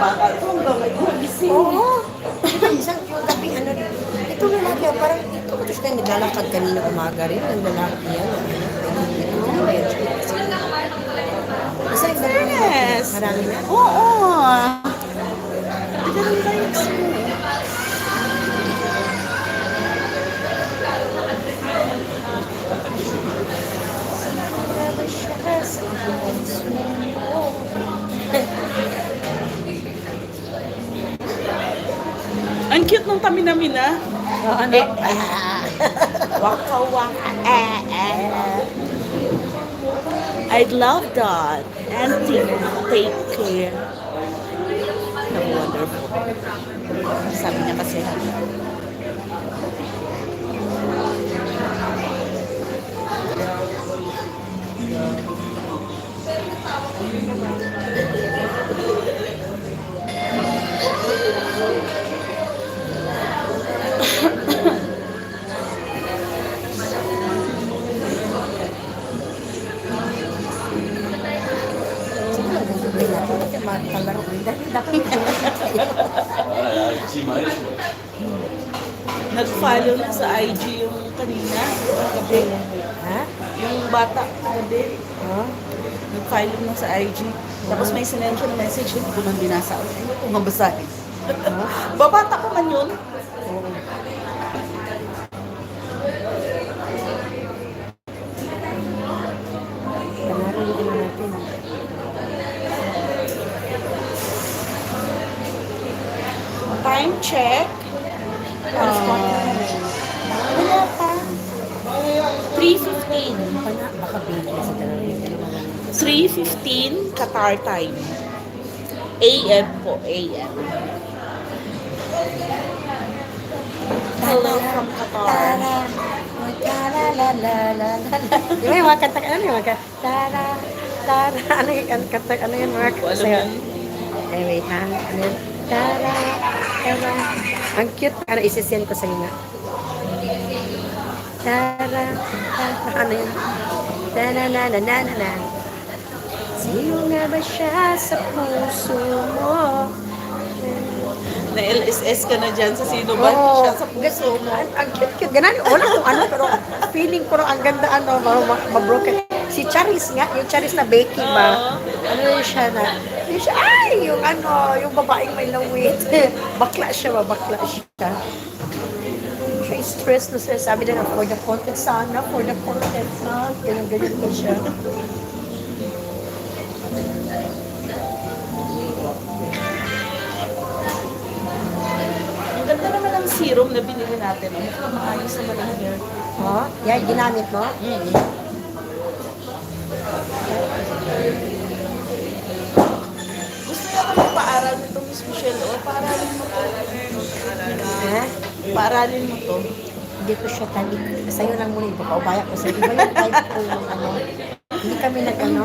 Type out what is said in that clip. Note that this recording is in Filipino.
bata ito hanggang ngayon, gising. Oo. Diba, isang yung gabi, ano, ito lalaki, parang ito, ito siya naglalakad kanina umaga rin, ang lalaki yan, Isa yung Yes. marami na. Oo. Hindi ka naman tayo experience. Ang cute ng taminamina. Oh, ano? Waka waka. I'd love that. And take care. So wonderful. Sabi niya kasi. Nag-follow na sa IG yung kanina. Gabi. Ha? Yung bata. Gabi. Oh? Nag-follow na sa IG. Tapos may sinend siya na message. Hindi ko man binasa. Hindi ko mabasahin. Babata ko man yun. Oo. Pangalan din natin. Time check. Wala pa. 3:15. Baka bigla sa talaga. 3:15 Qatar time. AM po, AM. Hello from Qatar. Di ba yung mga kanta, ano yung mga kanta? Tara, tara, ano yung kanta, ano yung mga Ko alam sayo? yan. Anyway, ha? Ano yun? Tara, tara. Ang cute, ano, isisend ko sa inyo. Tara, tara, ano yun? Tara, na, na, na, na, na. Sino nga ba siya sa puso mo? Na-LSS ka na dyan sa sino ba siya sa puso mo. Ang cute-cute. Ganun yung wala kung ano, pero feeling ko ang ganda, ano, mabroken. Si Charis nga, yung Charis na Becky ba? Ano yun siya na, yun siya, ay, yung ano, yung babaeng may lawit. Bakla siya ba? Bakla siya. Siya is stress na stress. Sabi na, for the content sana, for the content sana. Ganyan-ganyan ko siya. Ang ganda naman ang serum na binili natin. Mukhang maayos naman ang hair. Oh, yan, ginamit mo? Gusto ko naman paaral nito, Miss Michelle. O, paaralin mo to. Ha? Paaralin mo to. Hindi ko siya talik. Sa'yo lang muna, ipapaubaya ko. Sa iba yung type ko yung ano. Hindi kami nag-ano.